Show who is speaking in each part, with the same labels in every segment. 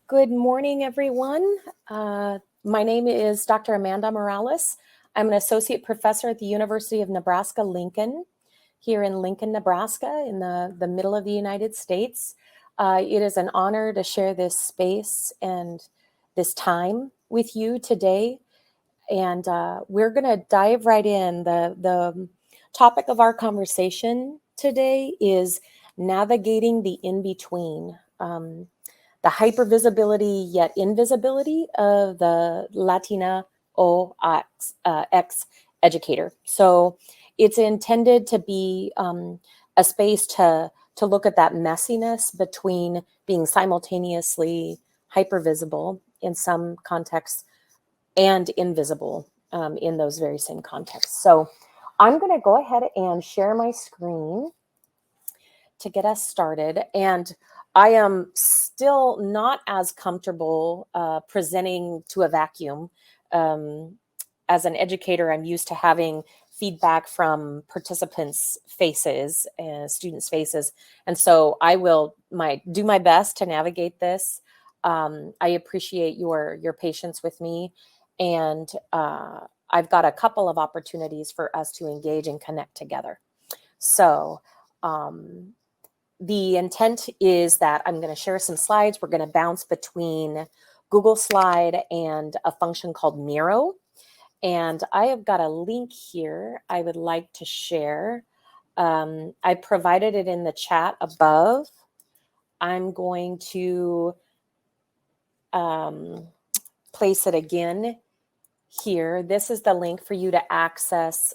Speaker 1: Good morning, everyone. My name is Dr. Amanda Morales. I'm an associate professor at the University of Nebraska, Lincoln, here in Lincoln, Nebraska, in the middle of the United States. It is an honor to share this space and this time with you today. And we're going to dive right in. The topic of our conversation today is navigating the in-between. The hypervisibility yet invisibility of the Latinx educator. So it's intended to be a space to look at that messiness between being simultaneously hypervisible in some contexts and invisible in those very same contexts. So I'm going to go ahead and share my screen to get us started. And I am still not as comfortable presenting to a vacuum. As an educator, I'm used to having feedback from participants' faces and students' faces. And so I will do my best to navigate this. I appreciate your patience with me. And I've got a couple of opportunities for us to engage and connect together. So the intent is that I'm going to share some slides. We're going to bounce between Google Slide and a function called Miro. And I have got a link here I would like to share. I provided it in the chat above. I'm going to place it again here. This is the link for you to access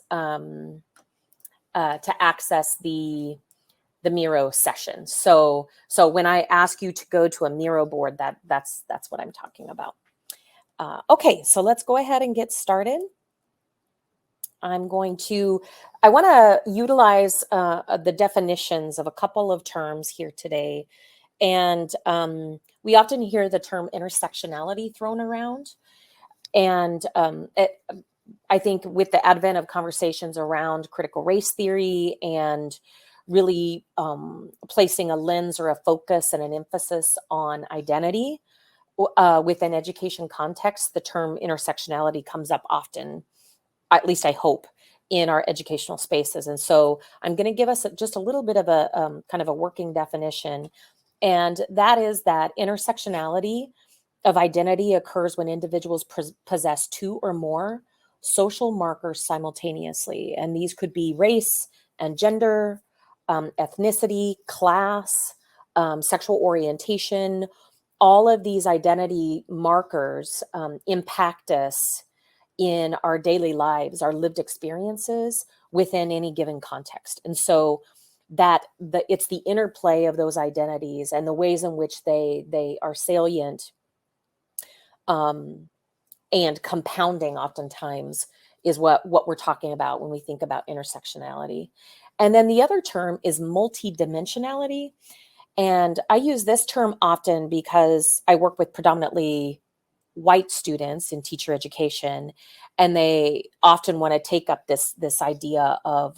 Speaker 1: the Miro session. So when I ask you to go to a Miro board, that's what I'm talking about. Okay, so let's go ahead and get started. I want to utilize the definitions of a couple of terms here today. And we often hear the term intersectionality thrown around. And I think with the advent of conversations around critical race theory and really placing a lens or a focus and an emphasis on identity within education context, the term intersectionality comes up often, at least I hope, in our educational spaces. And so I'm going to give us just a little bit of a kind of a working definition. And that is that intersectionality of identity occurs when individuals possess two or more social markers simultaneously. And these could be race and gender, ethnicity, class, sexual orientation. All of these identity markers impact us in our daily lives, our lived experiences within any given context. And so it's the interplay of those identities and the ways in which they are salient and compounding oftentimes is what we're talking about when we think about intersectionality. And then the other term is multidimensionality. And I use this term often because I work with predominantly white students in teacher education, and they often want to take up this idea of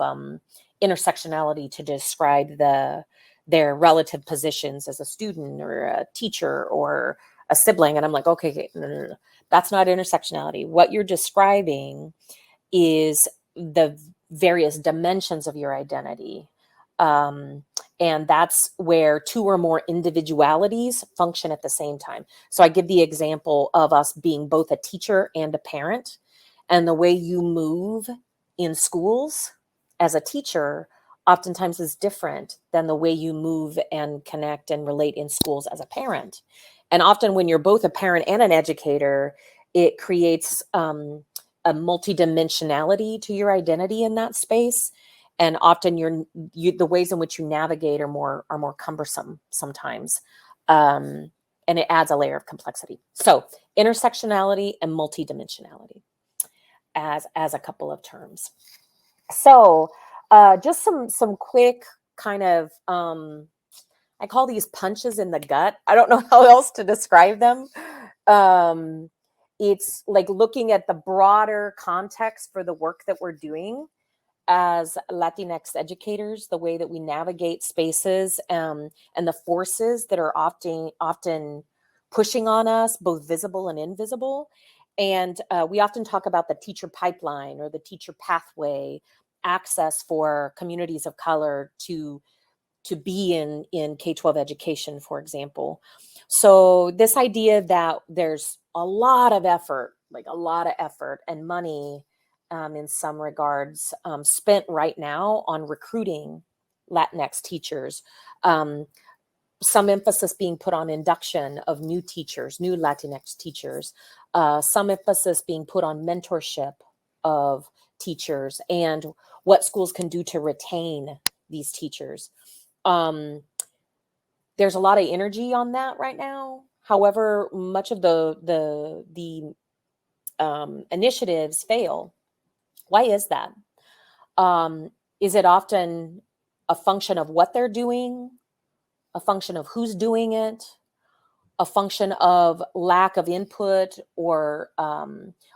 Speaker 1: intersectionality to describe their relative positions as a student or a teacher or a sibling. And I'm like, okay, no. That's not intersectionality. What you're describing is the various dimensions of your identity. And that's where two or more individualities function at the same time. So I give the example of us being both a teacher and a parent, and the way you move in schools as a teacher oftentimes is different than the way you move and connect and relate in schools as a parent. And often when you're both a parent and an educator, it creates a multidimensionality to your identity in that space. And often the ways in which you navigate are more cumbersome sometimes. And it adds a layer of complexity. So intersectionality and multidimensionality as a couple of terms. So just some quick kind of, I call these punches in the gut. I don't know how else to describe them. It's like looking at the broader context for the work that we're doing as Latinx educators, the way that we navigate spaces and the forces that are often pushing on us, both visible and invisible. And we often talk about the teacher pipeline or the teacher pathway, access for communities of color to be in K-12 education, for example. So this idea that there's a lot of effort, like a lot of effort and money in some regards spent right now on recruiting Latinx teachers. Some emphasis being put on induction of new teachers, new Latinx teachers. Some emphasis being put on mentorship of teachers and what schools can do to retain these teachers. There's a lot of energy on that right now. However, much of the initiatives fail. Why is that? Is it often a function of what they're doing, a function of who's doing it, a function of lack of input or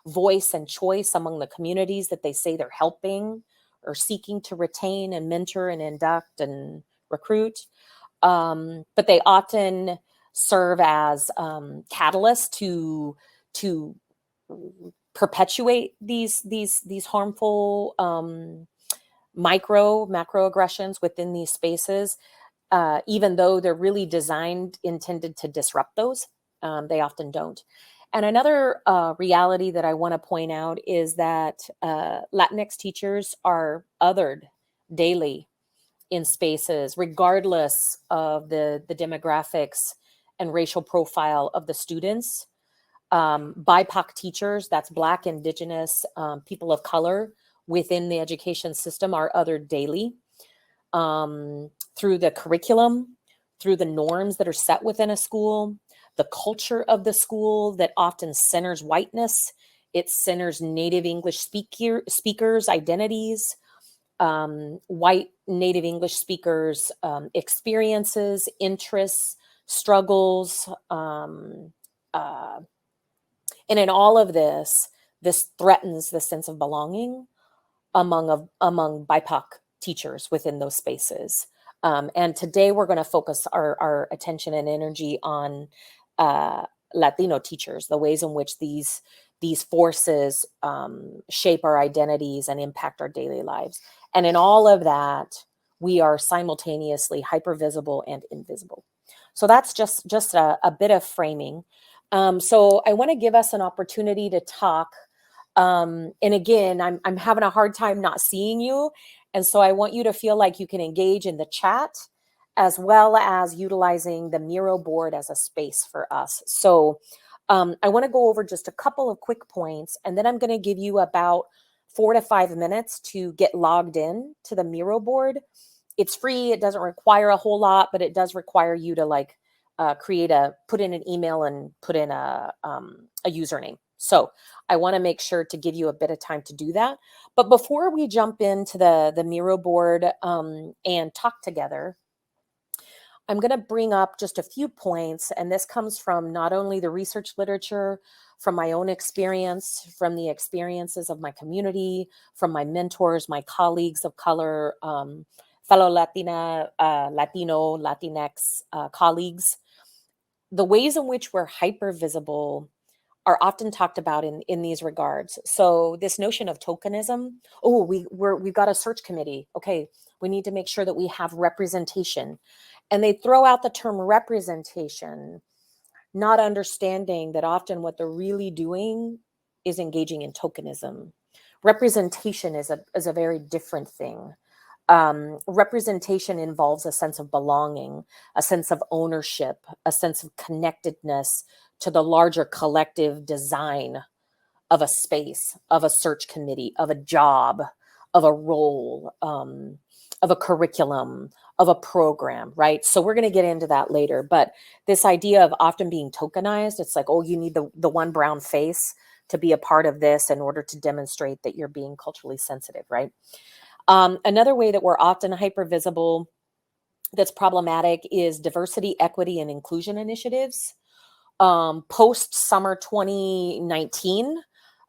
Speaker 1: voice and choice among the communities that they say they're helping or seeking to retain and mentor and induct and recruit? But they often serve as catalysts to perpetuate these harmful macroaggressions within these spaces, even though they're really intended to disrupt those. They often don't. And another reality that I want to point out is that Latinx teachers are othered daily in spaces, regardless of the demographics and racial profile of the students. BIPOC teachers, that's Black, Indigenous, people of color within the education system, are othered daily through the curriculum, through the norms that are set within a school, the culture of the school that often centers whiteness. It centers Native English speakers' identities, white Native English speakers' experiences, interests, struggles. And in all of this threatens the sense of belonging among BIPOC teachers within those spaces. And today we're going to focus our attention and energy on Latino teachers, the ways in which these forces shape our identities and impact our daily lives. And in all of that, we are simultaneously hypervisible and invisible. So that's just a bit of framing. So I want to give us an opportunity to talk. And again, I'm having a hard time not seeing you. And so I want you to feel like you can engage in the chat as well as utilizing the Miro board as a space for us. So I want to go over just a couple of quick points, and then I'm going to give you about 4 to 5 minutes to get logged in to the Miro board. It's free. It doesn't require a whole lot, but it does require you to put in an email and put in a username. So I want to make sure to give you a bit of time to do that. But before we jump into the Miro board and talk together, I'm going to bring up just a few points. And this comes from not only the research literature, from my own experience, from the experiences of my community, from my mentors, my colleagues of color, fellow Latina, Latino, Latinx colleagues. The ways in which we're hypervisible are often talked about in these regards. So this notion of tokenism, we've got a search committee. Okay, we need to make sure that we have representation. And they throw out the term representation, not understanding that often what they're really doing is engaging in tokenism. Representation is a very different thing. Representation involves a sense of belonging, a sense of ownership, a sense of connectedness to the larger collective design of a space, of a search committee, of a job, of a role, of a curriculum, of a program, right? So we're going to get into that later. But this idea of often being tokenized, it's like, oh, you need the one brown face to be a part of this in order to demonstrate that you're being culturally sensitive, right? Another way that we're often hypervisible that's problematic is diversity, equity, and inclusion initiatives. Post-summer 2019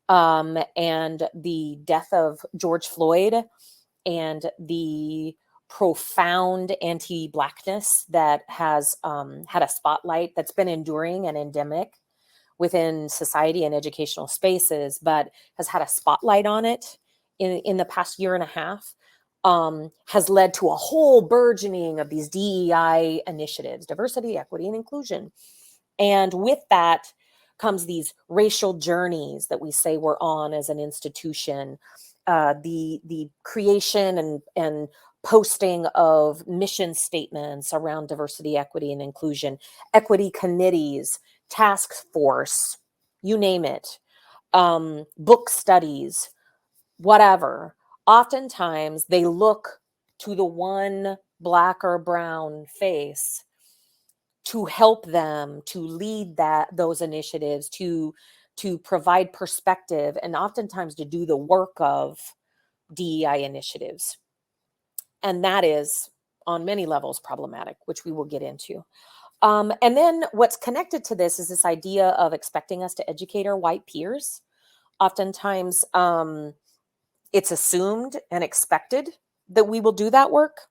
Speaker 1: and the death of George Floyd and the profound anti-Blackness that has had a spotlight that's been enduring and endemic within society and educational spaces, but has had a spotlight on it in the past year and a half, has led to a whole burgeoning of these DEI initiatives, diversity, equity, and inclusion. And with that comes these racial journeys that we say we're on as an institution, the creation and posting of mission statements around diversity, equity, and inclusion, equity committees, task force, you name it, book studies, whatever. Oftentimes they look to the one Black or brown face to help them to lead those initiatives, to provide perspective, and oftentimes to do the work of DEI initiatives. And that is on many levels problematic, which we will get into. And then what's connected to this is this idea of expecting us to educate our white peers. Oftentimes, it's assumed and expected that we will do that work,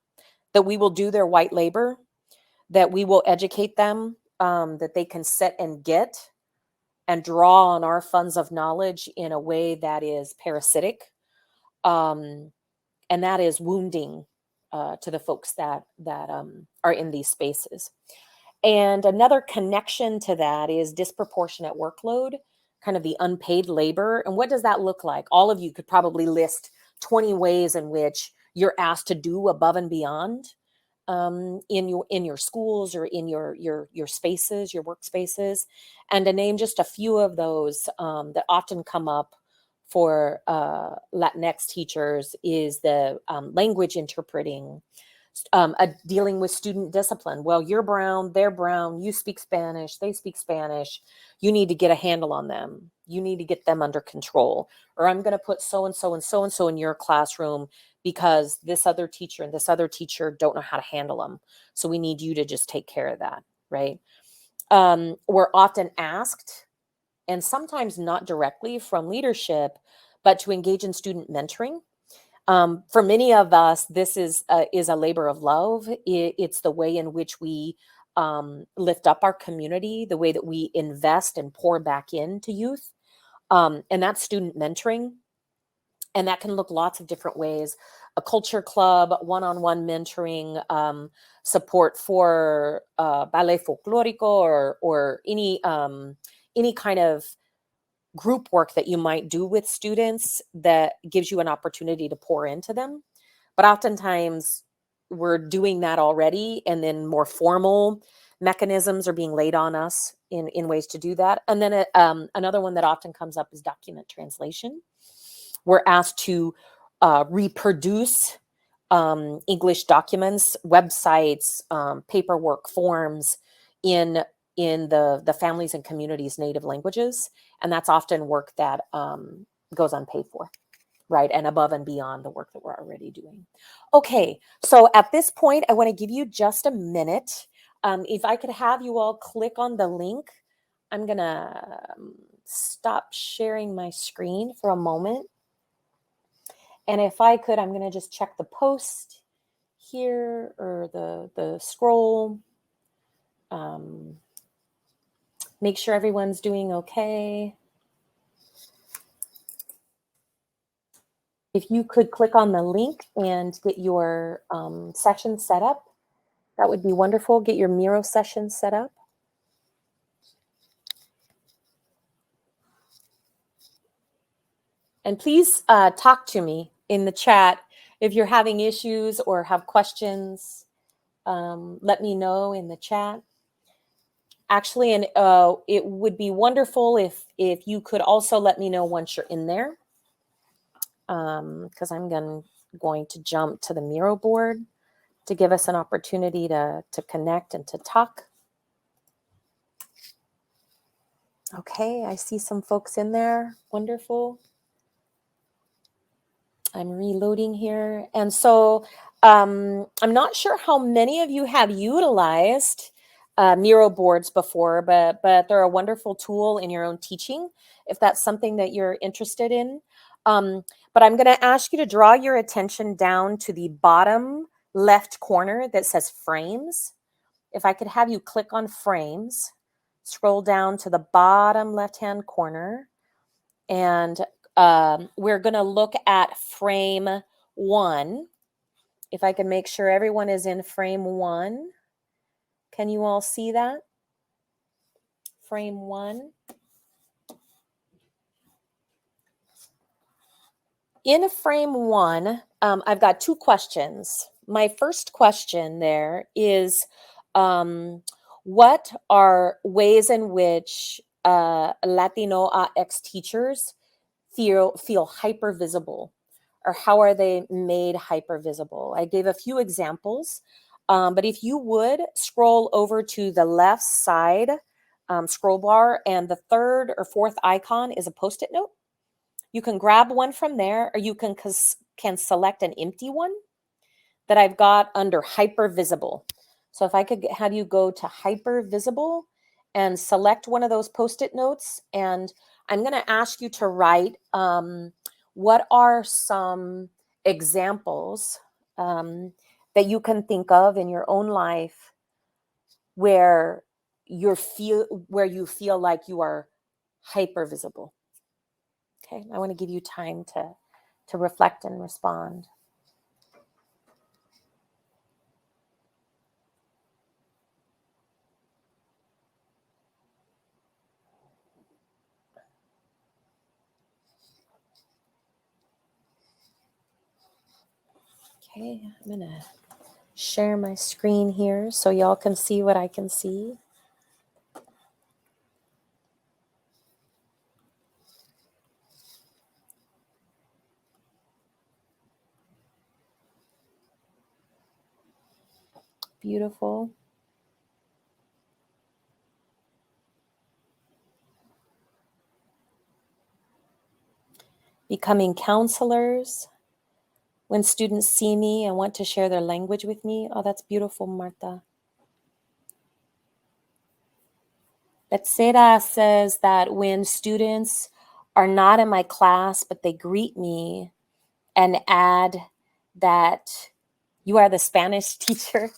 Speaker 1: that we will do their white labor, that we will educate them, that they can sit and get and draw on our funds of knowledge in a way that is parasitic. And that is wounding to the folks that are in these spaces. And another connection to that is disproportionate workload, kind of the unpaid labor. And what does that look like? All of you could probably list 20 ways in which you're asked to do above and beyond in your schools or in your spaces, your workspaces. And to name just a few of those that often come up for Latinx teachers is the language interpreting, dealing with student discipline. Well, you're brown, they're brown, you speak Spanish, they speak Spanish. You need to get a handle on them. You need to get them under control. Or I'm going to put so-and-so and so-and-so in your classroom because this other teacher and this other teacher don't know how to handle them. So we need you to just take care of that, right? We're often asked, and sometimes not directly from leadership, but to engage in student mentoring. For many of us, this is a labor of love. It's the way in which we lift up our community, the way that we invest and pour back into youth. And that's student mentoring. And that can look lots of different ways. A culture club, one-on-one mentoring, support for ballet folklorico or any kind of group work that you might do with students that gives you an opportunity to pour into them. But oftentimes we're doing that already, and then more formal mechanisms are being laid on us in ways to do that. And then another one that often comes up is document translation. We're asked to reproduce English documents, websites, paperwork, forms in the families and communities' native languages. And that's often work that goes unpaid for, right? And above and beyond the work that we're already doing. Okay, so at this point, I want to give you just a minute. If I could have you all click on the link, I'm going to stop sharing my screen for a moment. And if I could, I'm going to just check the post here or the scroll. Make sure everyone's doing okay. If you could click on the link and get your session set up, that would be wonderful. Get your Miro session set up. And please talk to me in the chat if you're having issues or have questions. Let me know in the chat. Actually, and it would be wonderful if you could also let me know once you're in there, because I'm going to jump to the Miro board to give us an opportunity to connect and to talk. Okay, I see some folks in there. Wonderful. I'm reloading here. And so I'm not sure how many of you have utilized Miro boards before, but they're a wonderful tool in your own teaching if that's something that you're interested in. But I'm going to ask you to draw your attention down to the bottom left corner that says frames. If I could have you click on frames, scroll down to the bottom left-hand corner, and we're going to look at frame 1. If I can make sure everyone is in frame 1. Can you all see that? Frame 1. In frame 1, I've got 2 questions. My first question there is, what are ways in which Latinx teachers feel hypervisible, or how are they made hypervisible? I gave a few examples, but if you would scroll over to the left side scroll bar, and the 3rd or 4th icon is a Post-it note. You can grab one from there, or you can select an empty one that I've got under hypervisible. So if I could have you go to hypervisible and select one of those Post-it notes, and I'm going to ask you to write what are some examples that you can think of in your own life where you feel like you are hypervisible. Okay, I want to give you time to reflect and respond. Okay, I'm going to share my screen here so y'all can see what I can see. Beautiful. Becoming counselors. When students see me and want to share their language with me. Oh, that's beautiful, Marta. Betzera says that when students are not in my class, but they greet me and add that you are the Spanish teacher.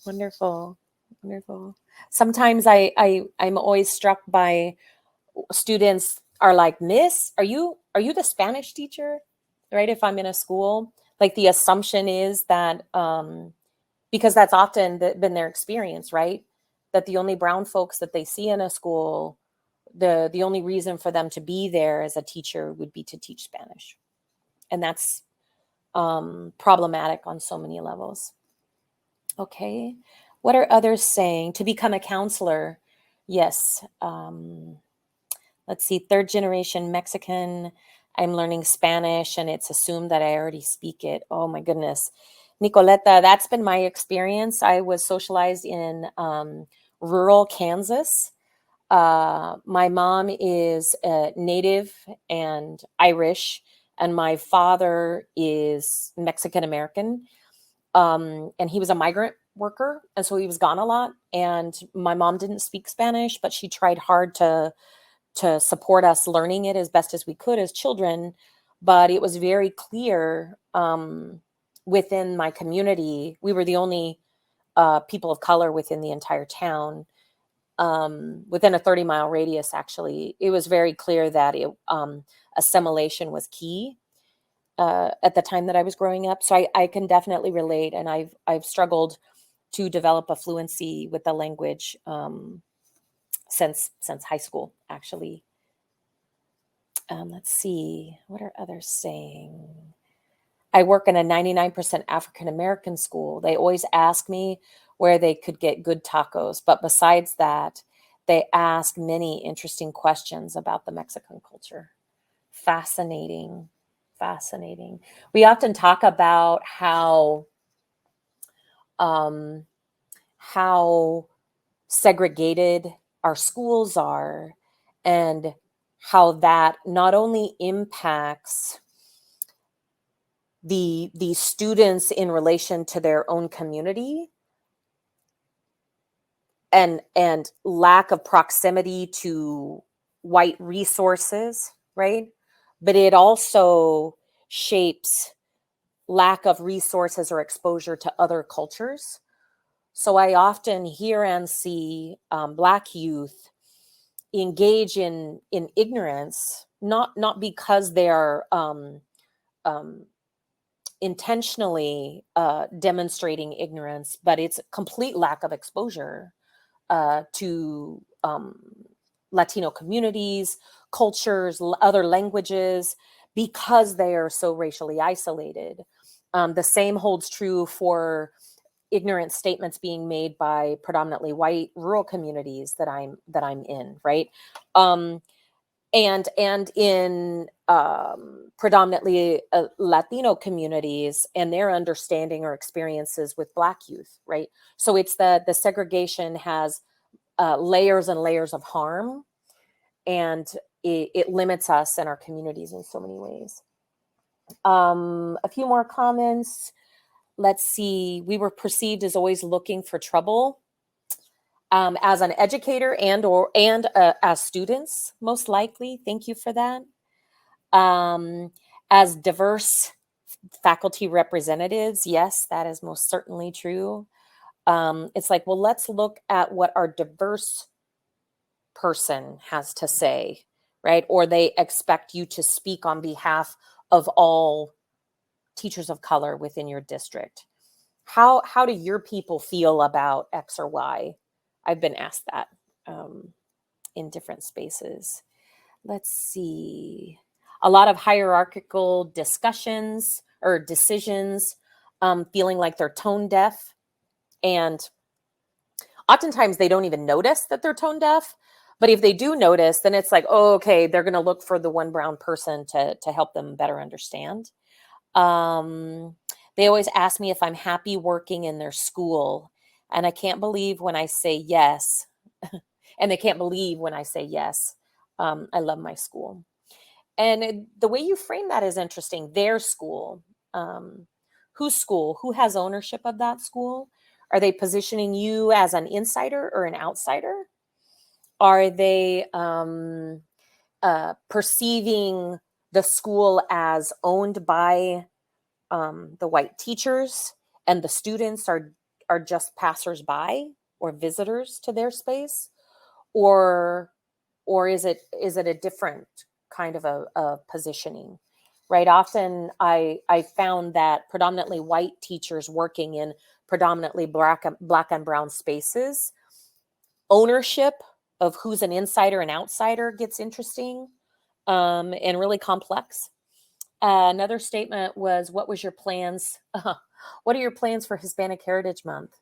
Speaker 1: Wonderful, wonderful. Sometimes I'm always struck by students are like, Miss, are you the Spanish teacher? Right? If I'm in a school, like the assumption is that, because that's often been their experience, right? That the only brown folks that they see in a school, the only reason for them to be there as a teacher would be to teach Spanish. And that's problematic on so many levels. Okay. What are others saying? To become a counselor. Yes. Let's see, 3rd generation Mexican. I'm learning Spanish and it's assumed that I already speak it. Oh my goodness. Nicoleta, that's been my experience. I was socialized in rural Kansas. My mom is Native and Irish, and my father is Mexican American. And he was a migrant worker, and so he was gone a lot. And my mom didn't speak Spanish, but she tried hard to support us learning it as best as we could as children. But it was very clear within my community, we were the only people of color within the entire town, within a 30-mile radius, actually. It was very clear that assimilation was key at the time that I was growing up. So I can definitely relate, and I've struggled to develop a fluency with the language since high school, actually. Let's see, what are others saying? I work in a 99% African-American school. They always ask me where they could get good tacos. But besides that, they ask many interesting questions about the Mexican culture. Fascinating, fascinating. We often talk about how segregated our schools are, and how that not only impacts the students in relation to their own community and lack of proximity to white resources, right? But it also shapes lack of resources or exposure to other cultures. So I often hear and see Black youth engage in ignorance, not because they are intentionally demonstrating ignorance, but it's a complete lack of exposure to Latino communities, cultures, other languages, because they are so racially isolated. The same holds true for ignorant statements being made by predominantly white rural communities that I'm in, right? And in predominantly Latino communities and their understanding or experiences with Black youth, right? So it's the segregation has layers and layers of harm, and it limits us and our communities in so many ways. A few more comments. Let's see. We were perceived as always looking for trouble. As an educator and as students, most likely. Thank you for that. As diverse faculty representatives, yes, that is most certainly true. It's like, well, let's look at what our diverse person has to say, right? Or they expect you to speak on behalf of all teachers of color within your district. How do your people feel about X or Y? I've been asked that in different spaces. Let's see. A lot of hierarchical discussions or decisions, feeling like they're tone deaf. And oftentimes they don't even notice that they're tone deaf. But if they do notice, then it's like, oh, okay, they're going to look for the one brown person to help them better understand. They always ask me if I'm happy working in their school. And I can't believe when I say yes. And they can't believe when I say yes. I love my school. And the way you frame that is interesting. Their school. Whose school? Who has ownership of that school? Are they positioning you as an insider or an outsider? Are they perceiving the school as owned by the white teachers, and the students are just passersby or visitors to their space? Or is it a different kind of a positioning, right? Often I found that predominantly white teachers working in predominantly black and brown spaces, ownership of who's an insider and outsider gets interesting and really complex. Another statement was, what was your plans? What are your plans for Hispanic Heritage Month?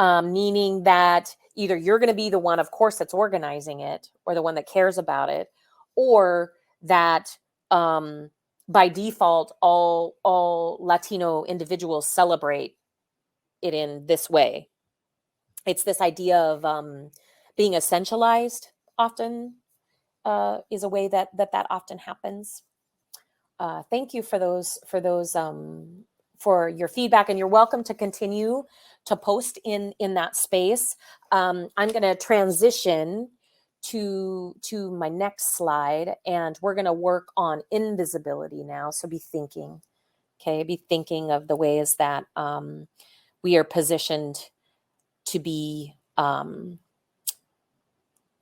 Speaker 1: Meaning that either you're going to be the one, of course, that's organizing it, or the one that cares about it, or that by default, all Latino individuals celebrate it in this way. It's this idea of being essentialized often is a way that often happens. Thank you for those for your feedback, and you're welcome to continue to post in that space. I'm going to transition to my next slide, and we're going to work on invisibility now. So be thinking of the ways that we are positioned to be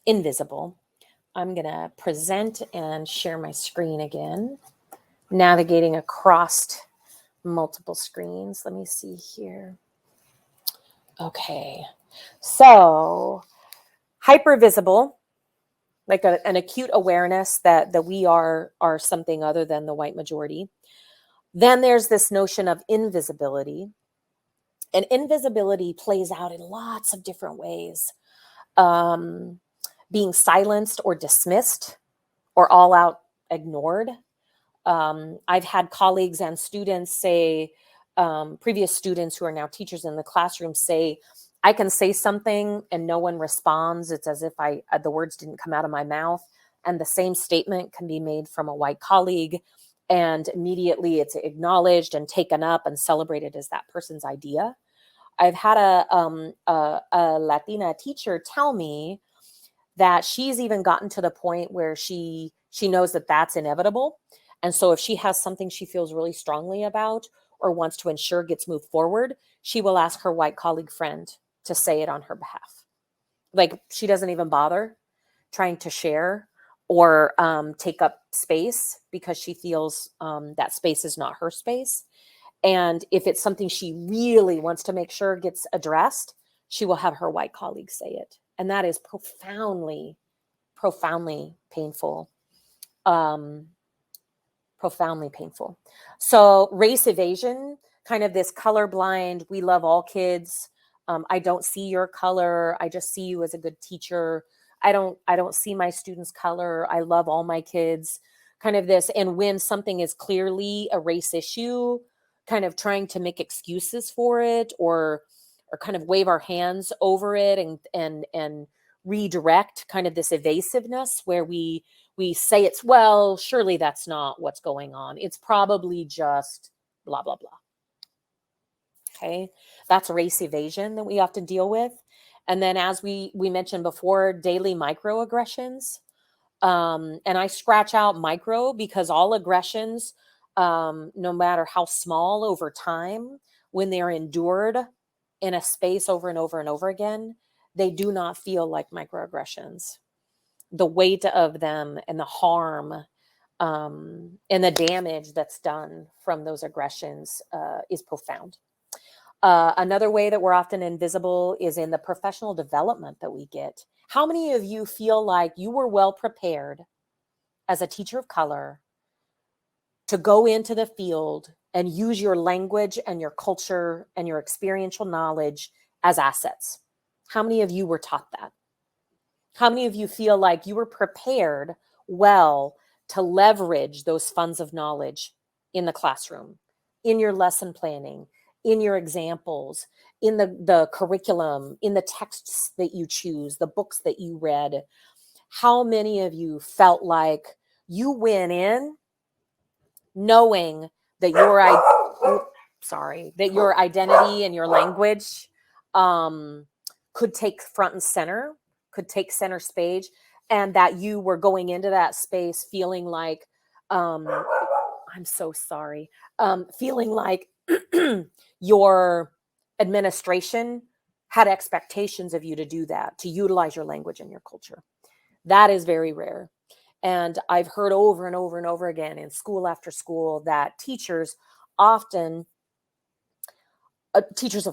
Speaker 1: invisible. I'm going to present and share my screen again, navigating across multiple screens. Let me see here. Okay. So hypervisible, like an acute awareness that we are something other than the white majority. Then there's this notion of invisibility. And invisibility plays out in lots of different ways. Being silenced or dismissed or all out ignored. I've had colleagues and students say, previous students who are now teachers in the classroom say, I can say something and no one responds. It's as if the words didn't come out of my mouth. And the same statement can be made from a white colleague, and immediately it's acknowledged and taken up and celebrated as that person's idea. I've had a Latina teacher tell me that she's even gotten to the point where she knows that that's inevitable. And so if she has something she feels really strongly about, or wants to ensure gets moved forward, she will ask her white colleague friend to say it on her behalf. Like, she doesn't even bother trying to share or take up space because she feels that space is not her space. And if it's something she really wants to make sure gets addressed, she will have her white colleague say it. And that is profoundly, profoundly painful. Profoundly painful. So race evasion, kind of this colorblind, we love all kids. I don't see your color. I just see you as a good teacher. I don't see my students' color. I love all my kids. Kind of this. And when something is clearly a race issue, kind of trying to make excuses for it or kind of wave our hands over it and redirect kind of this evasiveness where we say it's, well, surely that's not what's going on. It's probably just blah, blah, blah. Okay, that's race evasion that we often deal with. And then, as we mentioned before, daily microaggressions. And I scratch out micro because all aggressions, no matter how small over time, when they're endured in a space over and over and over again, they do not feel like microaggressions. The weight of them and the harm and the damage that's done from those aggressions is profound. Another way that we're often invisible is in the professional development that we get. How many of you feel like you were well prepared as a teacher of color to go into the field and use your language and your culture and your experiential knowledge as assets? How many of you were taught that? How many of you feel like you were prepared well to leverage those funds of knowledge in the classroom, in your lesson planning, in your examples, in the curriculum, in the texts that you choose, the books that you read? How many of you felt like you went in knowing that your identity and your language could take front and center, could take center stage, and that you were going into that space feeling like, I'm so sorry, feeling like your administration had expectations of you to do that, to utilize your language and your culture? That is very rare. And I've heard over and over and over again in school after school that teachers of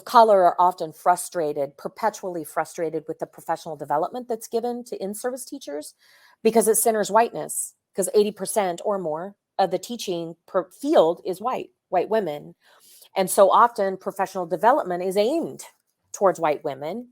Speaker 1: color are often frustrated, perpetually frustrated with the professional development that's given to in-service teachers because it centers whiteness, because 80% or more of the teaching per field is white women. And so often professional development is aimed towards white women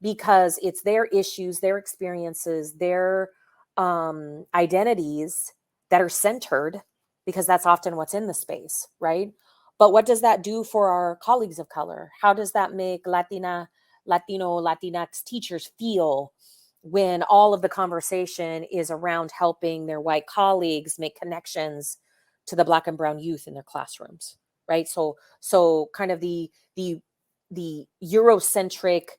Speaker 1: because it's their issues, their experiences, their identities that are centered, because that's often what's in the space, right? But what does that do for our colleagues of color? How does that make Latino, Latinx teachers feel when all of the conversation is around helping their white colleagues make connections to the Black and brown youth in their classrooms, right? So kind of the Eurocentric,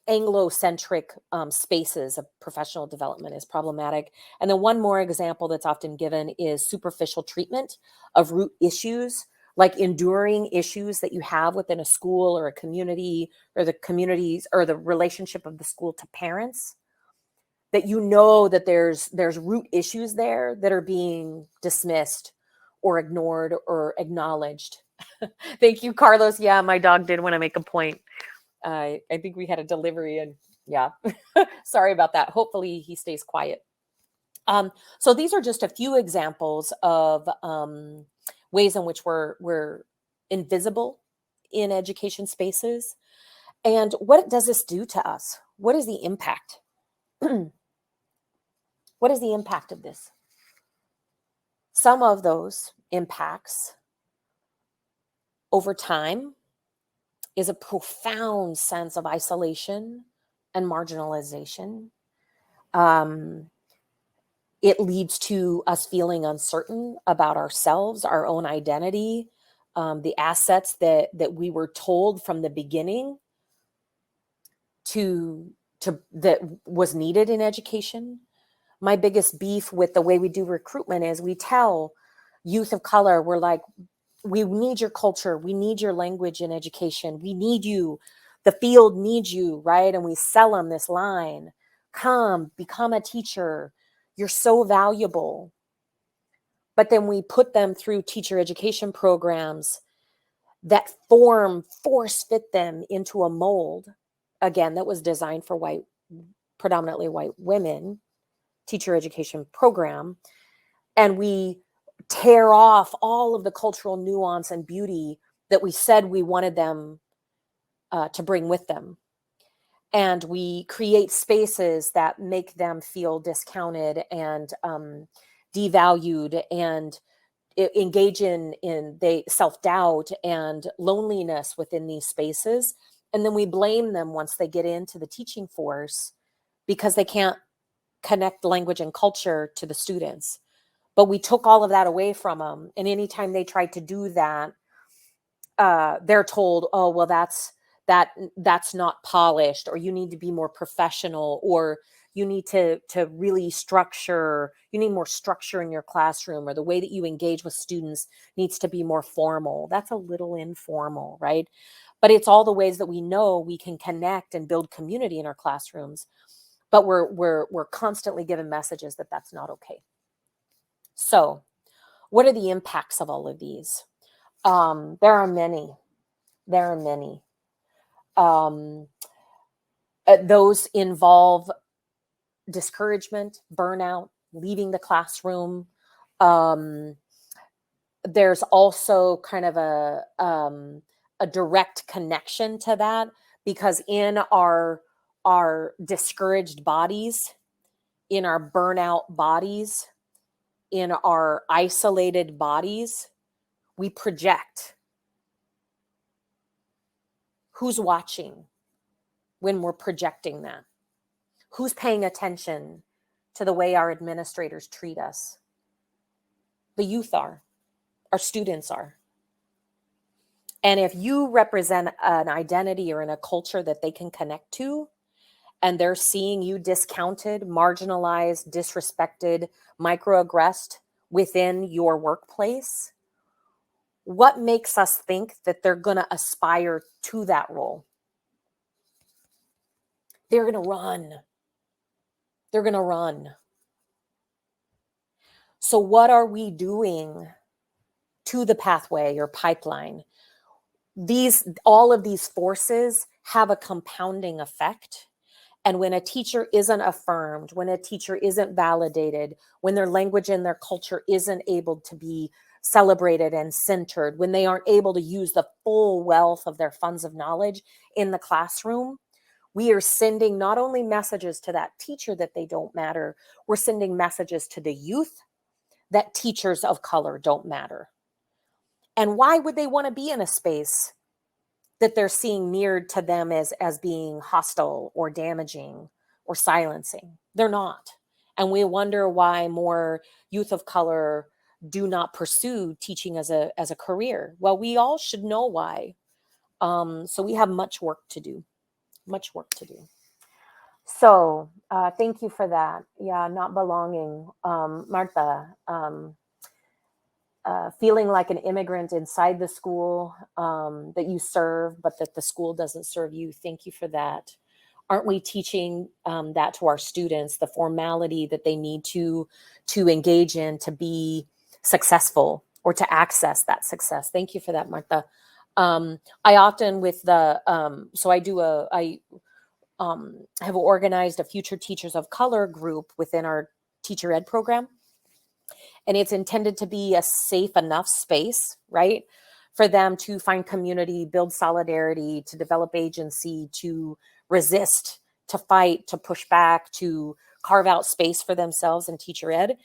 Speaker 1: Anglo-centric spaces of professional development is problematic. And then one more example that's often given is superficial treatment of root issues, like enduring issues that you have within a school or a community, or the communities or the relationship of the school to parents, that you know that there's root issues there that are being dismissed or ignored or acknowledged. Thank you, Carlos. Yeah, my dog did want to make a point. I think we had a delivery, and yeah, sorry about that. Hopefully he stays quiet. So these are just a few examples of ways in which we're invisible in education spaces. And what does this do to us? What is the impact? What is the impact of this? Some of those impacts over time is a profound sense of isolation and marginalization. It leads to us feeling uncertain about ourselves, our own identity, the assets that we were told from the beginning that was needed in education. My biggest beef with the way we do recruitment is we tell youth of color, we're like, we need your culture. We need your language in education. We need you. The field needs you, right? And we sell them this line. Come, become a teacher. You're so valuable. But then we put them through teacher education programs that force fit them into a mold, again, that was designed for predominantly white women, teacher education program. And we tear off all of the cultural nuance and beauty that we said we wanted them to bring with them. And we create spaces that make them feel discounted and devalued and engage in self-doubt and loneliness within these spaces. And then we blame them once they get into the teaching force because they can't connect language and culture to the students. But we took all of that away from them. And anytime they tried to do that, they're told, oh, well, that's not polished, or you need to be more professional, or you need to really structure, you need more structure in your classroom, or the way that you engage with students needs to be more formal. That's a little informal, right? But it's all the ways that we know we can connect and build community in our classrooms. But we're constantly given messages that that's not okay. So what are the impacts of all of these? There are many. Those involve discouragement, burnout, leaving the classroom. There's also kind of a direct connection to that, because in our discouraged bodies, in our burnout bodies, in our isolated bodies, we project. Who's watching when we're projecting that? Who's paying attention to the way our administrators treat us? The youth are. Our students are. And if you represent an identity or in a culture that they can connect to, and they're seeing you discounted, marginalized, disrespected, microaggressed within your workplace, what makes us think that they're going to aspire to that role? They're going to run. They're going to run. So what are we doing to the pathway or pipeline? All of these forces have a compounding effect. And when a teacher isn't affirmed, when a teacher isn't validated, when their language and their culture isn't able to be celebrated and centered, when they aren't able to use the full wealth of their funds of knowledge in the classroom, we are sending not only messages to that teacher that they don't matter, we're sending messages to the youth that teachers of color don't matter. And why would they want to be in a space that they're seeing mirrored to them as being hostile or damaging or silencing? They're not. And we wonder why more youth of color do not pursue teaching as a career. Well, we all should know why. So we have much work to do. So thank you for that. Yeah, not belonging. Martha, feeling like an immigrant inside the school that you serve, but that the school doesn't serve you. Thank you for that. Aren't we teaching that to our students, the formality that they need to engage in to be successful or to access that success? Thank you for that, Martha. I often have organized a Future Teachers of Color group within our teacher ed program. And it's intended to be a safe enough space, right, for them to find community, build solidarity, to develop agency, to resist, to fight, to push back, to carve out space for themselves in teacher ed.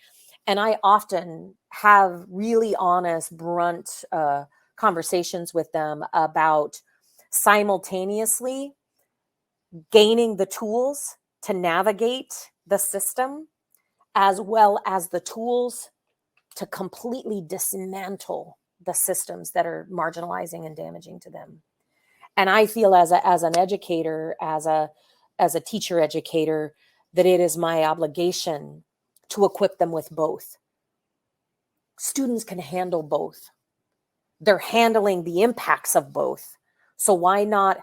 Speaker 1: And I often have really honest, blunt conversations with them about simultaneously gaining the tools to navigate the system, as well as the tools to completely dismantle the systems that are marginalizing and damaging to them. And I feel as an educator, as a teacher educator, that it is my obligation to equip them with both. Students can handle both. they're handling the impacts of both. So why not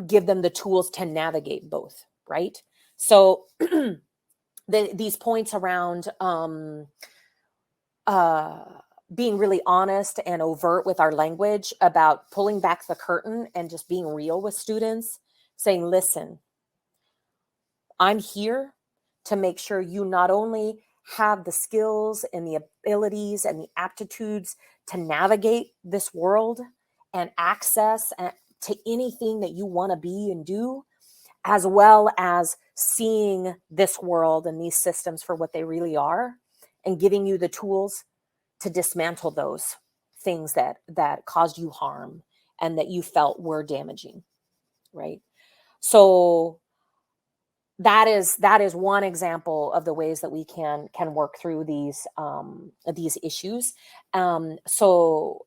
Speaker 1: give them the tools to navigate both, right? So these points around being really honest and overt with our language about pulling back the curtain and just being real with students, saying, listen, I'm here to make sure you not only have the skills and the abilities and the aptitudes to navigate this world and access to anything that you want to be and do, as well as seeing this world and these systems for what they really are and giving you the tools to dismantle those things that caused you harm and that you felt were damaging, right? So that is one example of the ways that we can work through these issues. Socorro,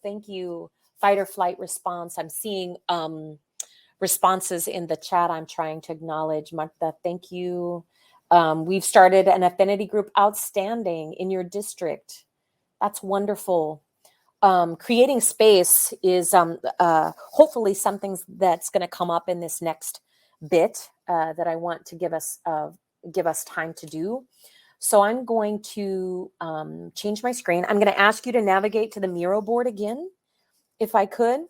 Speaker 1: thank you. Fight or flight response. I'm seeing responses in the chat. I'm trying to acknowledge. Martha, thank you. We've started an affinity group. Outstanding in your district. That's wonderful. Creating space is hopefully something that's going to come up in this next bit that I want to give us time to do. So I'm going to change my screen. I'm going to ask you to navigate to the Miro board again, if I could.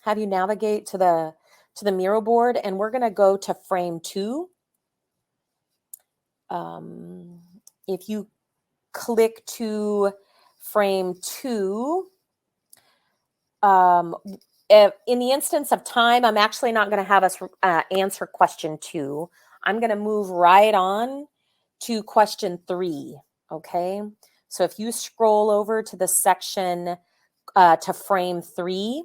Speaker 1: Have you navigate to the Miro board, and we're going to go to frame 2. If you click to frame 2, in the instance of time, I'm actually not going to have us answer question 2. I'm going to move right on to question 3. Okay. So if you scroll over to the section to frame 3,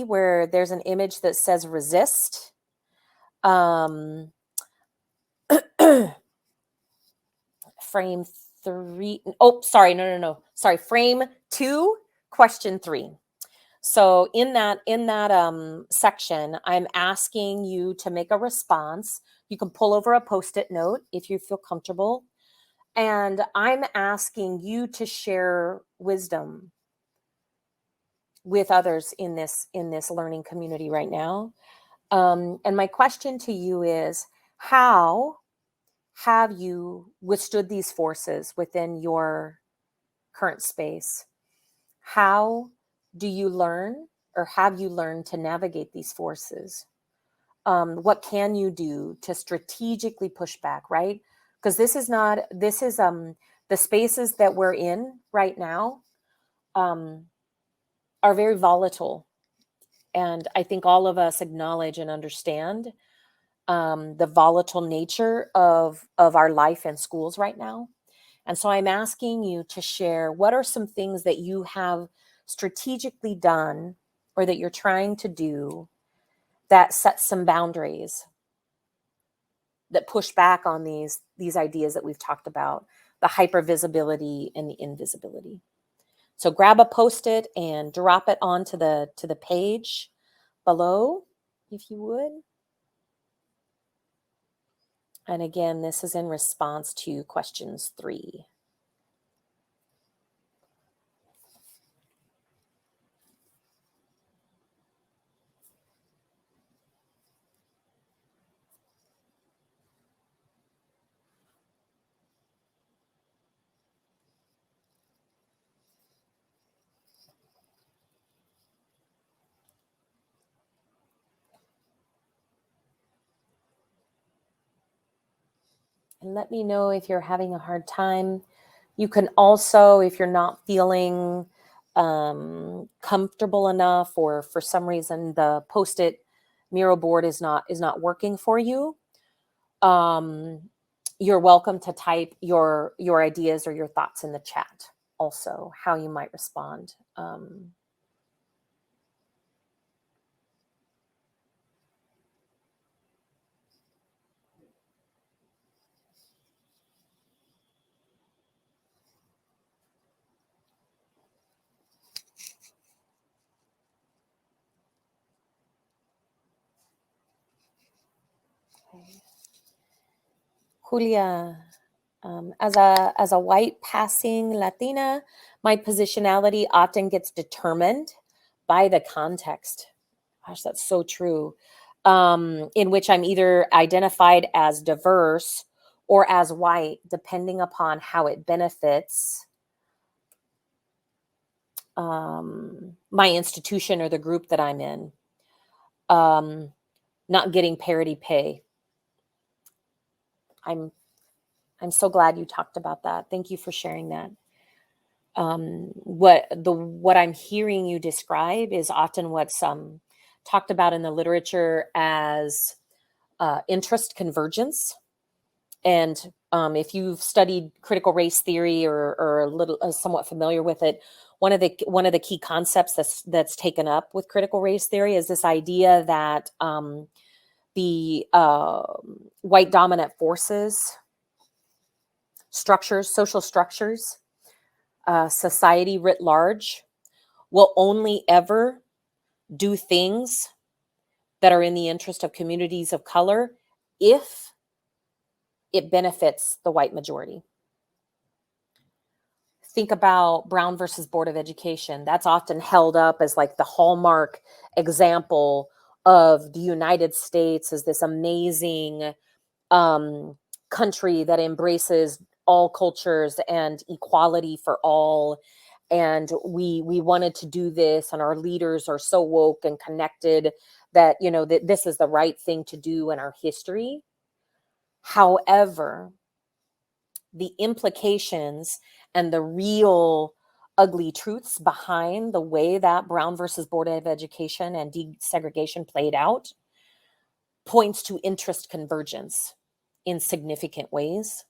Speaker 1: where there's an image that says resist. Frame 3. Oh, sorry. No. Sorry. Frame 2, question 3. So in that section, I'm asking you to make a response. You can pull over a Post-it note if you feel comfortable. And I'm asking you to share wisdom with others in this learning community right now. And my question to you is, how have you withstood these forces within your current space? How do you learn, or have you learned to navigate these forces? What can you do to strategically push back, right? Because this is the spaces that we're in right now are very volatile. And I think all of us acknowledge and understand the volatile nature of our life in schools right now. And so I'm asking you to share, what are some things that you have strategically done or that you're trying to do that set some boundaries, that push back on these ideas that we've talked about, the hypervisibility and the invisibility. So grab a Post-it and drop it onto the page below, if you would. And again, this is in response to questions 3. And let me know if you're having a hard time. You can also, if you're not feeling comfortable enough, or for some reason the Post-it Miro board is not working for you, you're welcome to type your ideas or your thoughts in the chat. Also, how you might respond. Okay. Julia, As a white passing Latina, my positionality often gets determined by the context. Gosh, that's so true. In which I'm either identified as diverse or as white, depending upon how it benefits my institution or the group that I'm in. Not getting parity pay. I'm so glad you talked about that. Thank you for sharing that. What I'm hearing you describe is often what's talked about in the literature as interest convergence. And if you've studied critical race theory or a little somewhat familiar with it, one of the key concepts that's taken up with critical race theory is this idea that the white dominant forces, structures, social structures, society writ large will only ever do things that are in the interest of communities of color if it benefits the white majority. Think about Brown versus Board of Education. That's often held up as like the hallmark example of the United States as this amazing country that embraces all cultures and equality for all. And we wanted to do this, and our leaders are so woke and connected that, you know, that this is the right thing to do in our history. However, the implications and the real ugly truths behind the way that Brown versus Board of Education and desegregation played out points to interest convergence in significant ways.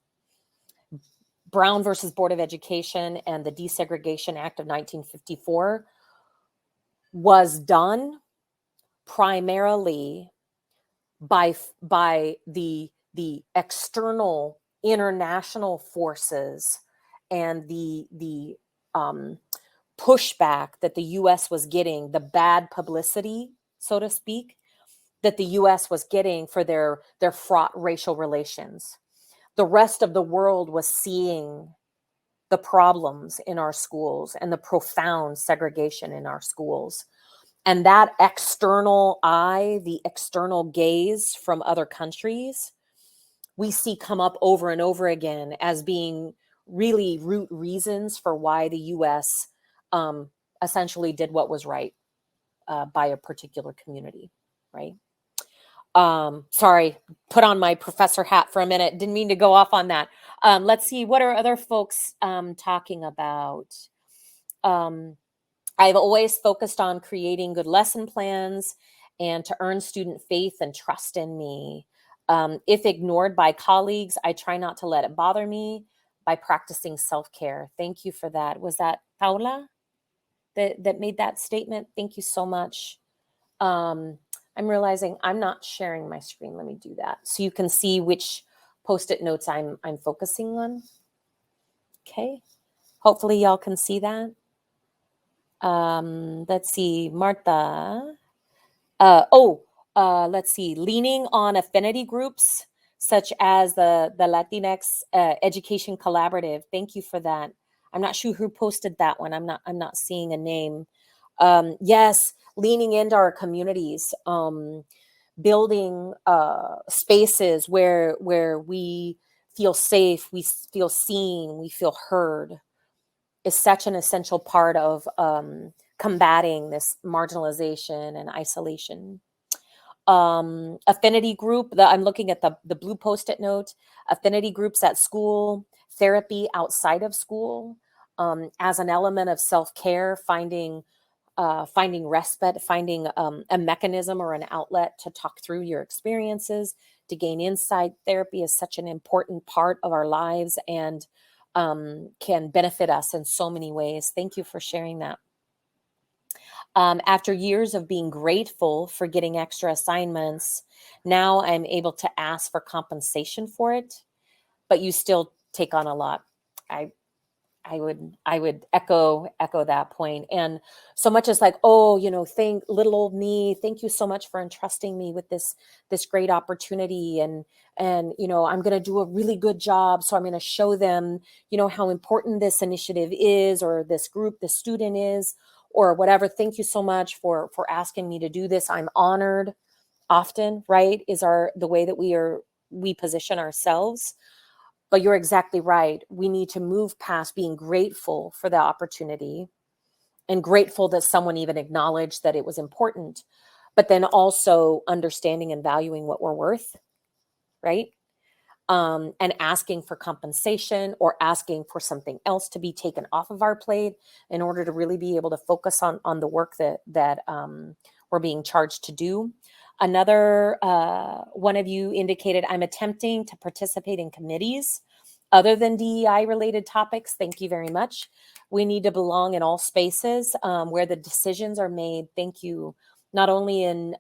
Speaker 1: Brown versus Board of Education and the Desegregation Act of 1954 was done primarily by the external international forces and the pushback that the U.S. was getting, the bad publicity, so to speak, that the U.S. was getting for their fraught racial relations. The rest of the world was seeing the problems in our schools and the profound segregation in our schools. And that external eye, the external gaze from other countries, we see come up over and over again as being really root reasons for why the U.S. Essentially did what was right by a particular community, right? Sorry, put on my professor hat for a minute. Didn't mean to go off on that. Let's see, what are other folks talking about? I've always focused on creating good lesson plans and to earn student faith and trust in me. If ignored by colleagues, I try not to let it bother me by practicing self-care. Thank you for that. Was that Paula that made that statement? Thank you so much. I'm realizing I'm not sharing my screen. Let me do that so you can see which post-it notes I'm focusing on. Okay. Hopefully y'all can see that. Let's see, Martha. Let's see, leaning on affinity groups such as the Latinx Education Collaborative. Thank you for that. I'm not sure who posted that one. I'm not seeing a name. Yes, leaning into our communities, building spaces where we feel safe, we feel seen, we feel heard, is such an essential part of combating this marginalization and isolation. Affinity group, I'm looking at the blue post-it note, affinity groups at school, therapy outside of school, as an element of self-care, finding respite, finding a mechanism or an outlet to talk through your experiences, to gain insight. Therapy is such an important part of our lives and can benefit us in so many ways. Thank you for sharing that. After years of being grateful for getting extra assignments, now I'm able to ask for compensation for it, but you still take on a lot. I would echo that point. And so much as like, oh, thank little old me, thank you so much for entrusting me with this great opportunity, and I'm going to do a really good job, so I'm going to show them how important this initiative is, or this group, this student is, or whatever. Thank you so much for asking me to do this. I'm honored. Often, right, is the way that we position ourselves. But you're exactly right. We need to move past being grateful for the opportunity and grateful that someone even acknowledged that it was important, but then also understanding and valuing what we're worth, right? And asking for compensation, or asking for something else to be taken off of our plate in order to really be able to focus on the work that we're being charged to do. Another one of you indicated, I'm attempting to participate in committees other than DEI related topics. Thank you very much. We need to belong in all spaces where the decisions are made. Thank you. Not only in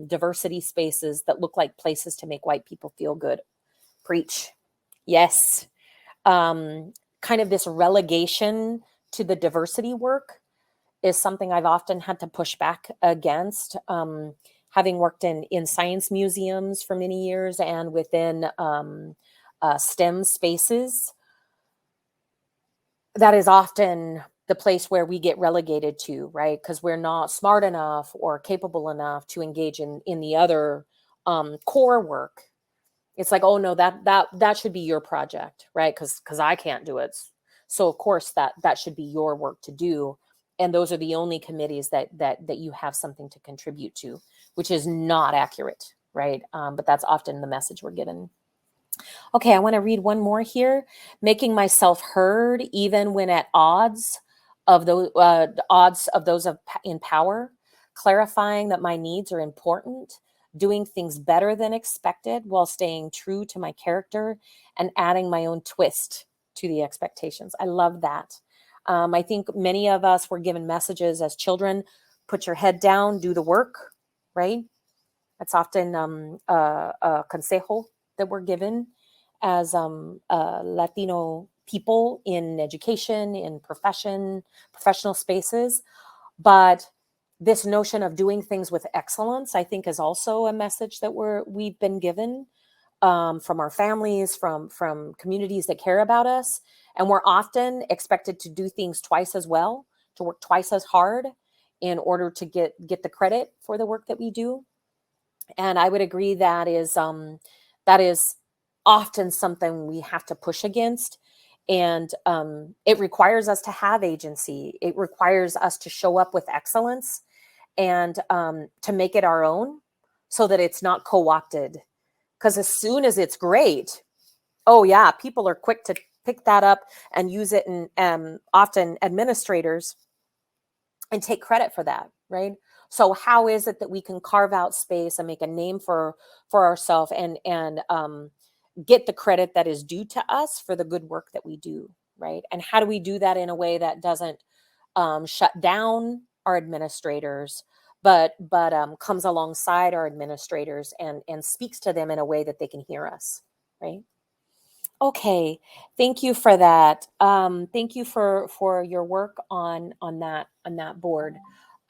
Speaker 1: diversity spaces that look like places to make white people feel good. Preach. Yes. Kind of this relegation to the diversity work is something I've often had to push back against. Having worked in science museums for many years and within STEM spaces, that is often the place where we get relegated to, right? Because we're not smart enough or capable enough to engage in the other core work. It's like, oh no, that should be your project, right? Because I can't do it. So of course that should be your work to do. And those are the only committees that you have something to contribute to, which is not accurate, right? But that's often the message we're given. Okay, I want to read one more here. Making myself heard, even when at odds of those in power. Clarifying that my needs are important. Doing things better than expected while staying true to my character and adding my own twist to the expectations. I love that. I think many of us were given messages as children: put your head down, do the work, right? That's often a consejo that we're given as Latino people in education, in professional spaces. But this notion of doing things with excellence, I think, is also a message that we've been given from our families, from communities that care about us. And we're often expected to do things twice as well, to work twice as hard in order to get the credit for the work that we do. And I would agree that is often something we have to push against. And it requires us to have agency. It requires us to show up with excellence and to make it our own so that it's not co-opted. Because as soon as it's great, oh yeah, people are quick to pick that up and use it, and often administrators, and take credit for that, right? So how is it that we can carve out space and make a name for ourselves and get the credit that is due to us for the good work that we do, right? And how do we do that in a way that doesn't shut down our administrators, but comes alongside our administrators and speaks to them in a way that they can hear us, right? Okay, thank you for that. Thank you for your work on that board.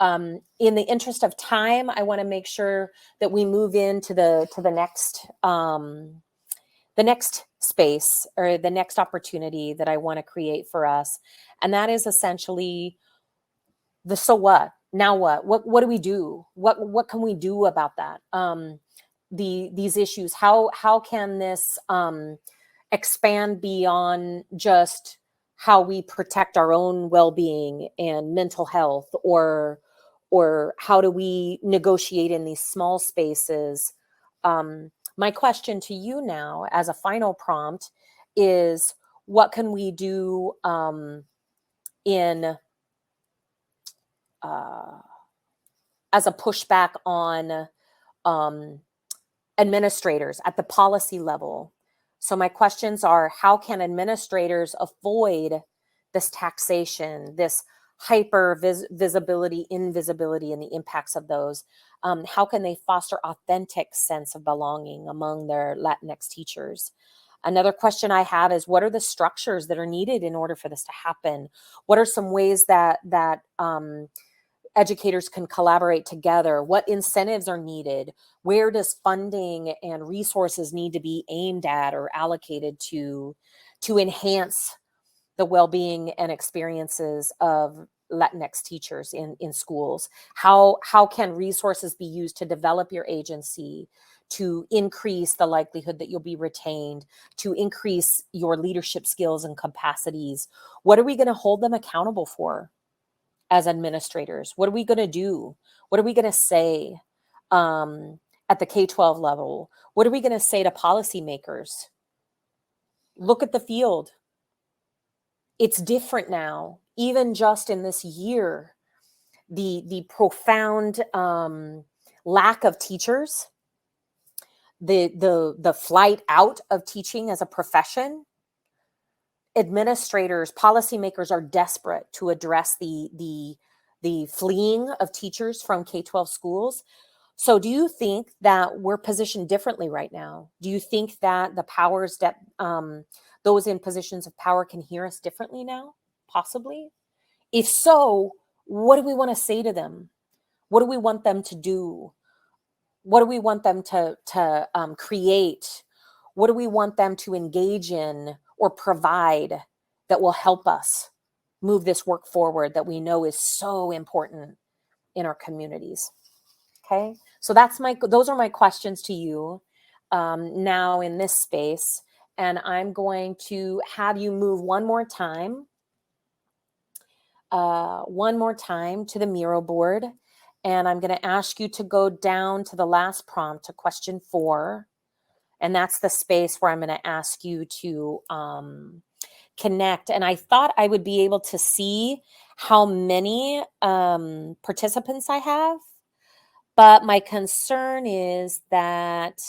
Speaker 1: In the interest of time, I want to make sure that we move into the next space, or the next opportunity that I want to create for us, and that is essentially the so what. Now what do we do? What can we do about that? These issues. How can this expand beyond just how we protect our own well-being and mental health, or how do we negotiate in these small spaces? My question to you now as a final prompt is, what can we do in as a pushback on administrators at the policy level? So my questions are, how can administrators avoid this taxation, this hypervisibility, invisibility, and the impacts of those? How can they foster authentic sense of belonging among their Latinx teachers? Another question I have is, what are the structures that are needed in order for this to happen? What are some ways that educators can collaborate together? What incentives are needed? Where does funding and resources need to be aimed at or allocated to enhance the well-being and experiences of Latinx teachers in schools? How can resources be used to develop your agency, to increase the likelihood that you'll be retained, to increase your leadership skills and capacities? What are we going to hold them accountable for as administrators? What are we going to do? What are we going to say at the K-12 level? What are we going to say to policymakers? Look at the field. It's different now, even just in this year. The profound lack of teachers, the flight out of teaching as a profession. Administrators, policymakers are desperate to address the fleeing of teachers from K-12 schools. So do you think that we're positioned differently right now? Do you think that the powers that those in positions of power can hear us differently now? Possibly. If so, what do we want to say to them? What do we want them to do? What do we want them to create? What do we want them to engage in or provide that will help us move this work forward that we know is so important in our communities? Okay, so those are my questions to you now in this space, and I'm going to have you move one more time to the Miro board, and I'm going to ask you to go down to the last prompt, to question 4, and that's the space where I'm going to ask you to connect. And I thought I would be able to see how many participants I have. But my concern is that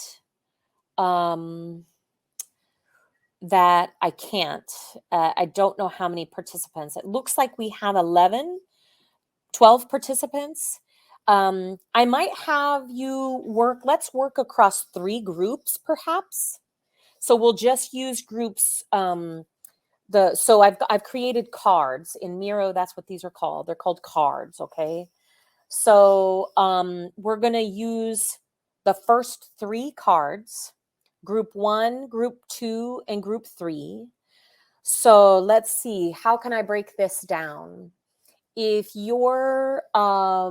Speaker 1: that I can't. I don't know how many participants. It looks like we have 12 participants. I might have you let's work across 3 groups perhaps. So we'll just use groups. So I've created cards in Miro. That's what these are called. They're called cards, okay? So we're going to use the first 3 cards, group 1, group 2, and group 3. So let's see, how can I break this down? If you're, I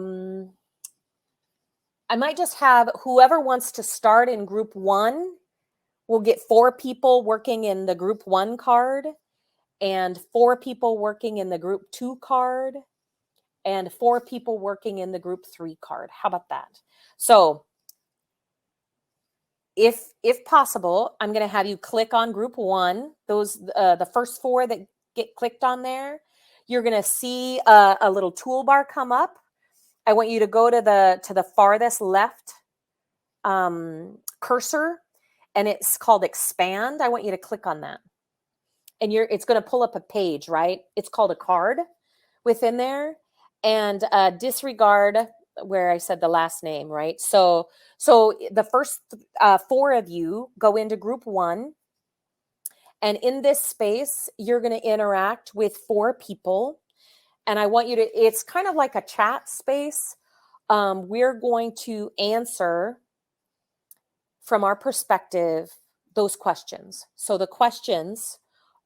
Speaker 1: might just have whoever wants to start in group 1, we'll get 4 people working in the group 1 card and 4 people working in the group 2 card and 4 people working in the group 3 card. How about that? So if possible, I'm going to have you click on group 1. Those the first 4 that get clicked on there, you're going to see a little toolbar come up. I want you to go to the farthest left cursor, and it's called expand. I want you to click on that, and it's going to pull up a page, right? It's called a card within there. And disregard where I said the last name, right? So the first 4 of you go into group 1. And in this space, you're going to interact with 4 people. And I want you to, it's kind of like a chat space. We're going to answer from our perspective those questions. So the questions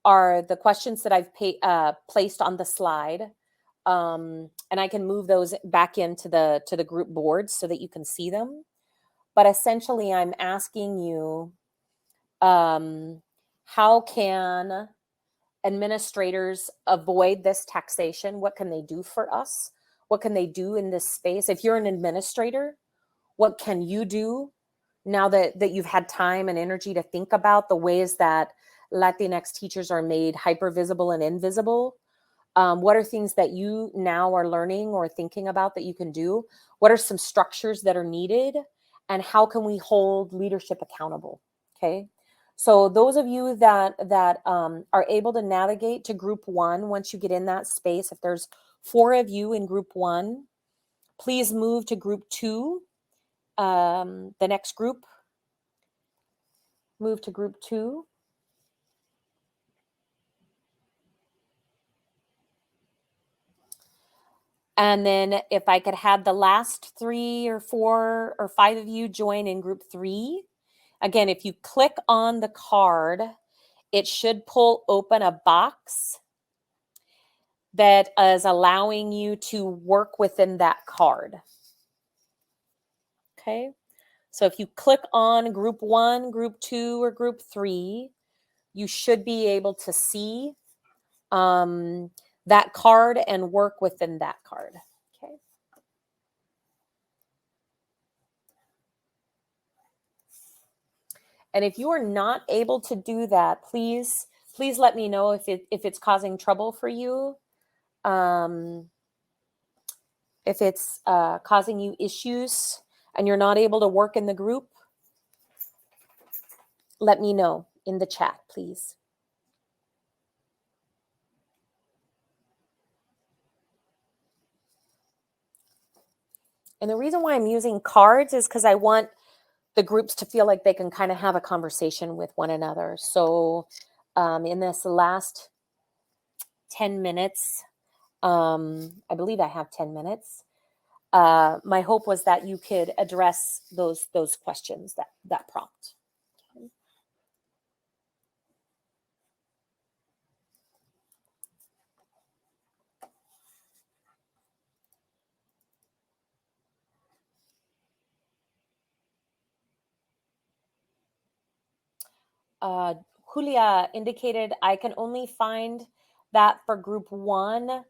Speaker 1: are the questions that I've placed on the slide. And I can move those back into the group board so that you can see them. But essentially, I'm asking you, how can administrators avoid this taxation? What can they do for us? What can they do in this space? If you're an administrator, what can you do now that you've had time and energy to think about the ways that Latinx teachers are made hypervisible and invisible? What are things that you now are learning or thinking about that you can do? What are some structures that are needed? And how can we hold leadership accountable? Okay. So those of you that are able to navigate to group 1, once you get in that space, if there's 4 of you in group 1, please move to group 2. The next group, move to group 2. And then if I could have the last 3 or 4 or 5 of you join in group 3. Again, if you click on the card, it should pull open a box that is allowing you to work within that card. Okay. So if you click on group 1, group 2, or group 3, you should be able to see that card and work within that card. Okay. And if you are not able to do that, please let me know if it's causing trouble for you. If it's causing you issues and you're not able to work in the group, let me know in the chat, please. And the reason why I'm using cards is because I want the groups to feel like they can kind of have a conversation with one another. So in this last 10 minutes, I believe I have 10 minutes. My hope was that you could address those questions, that prompt. Julia indicated I can only find that for group 1,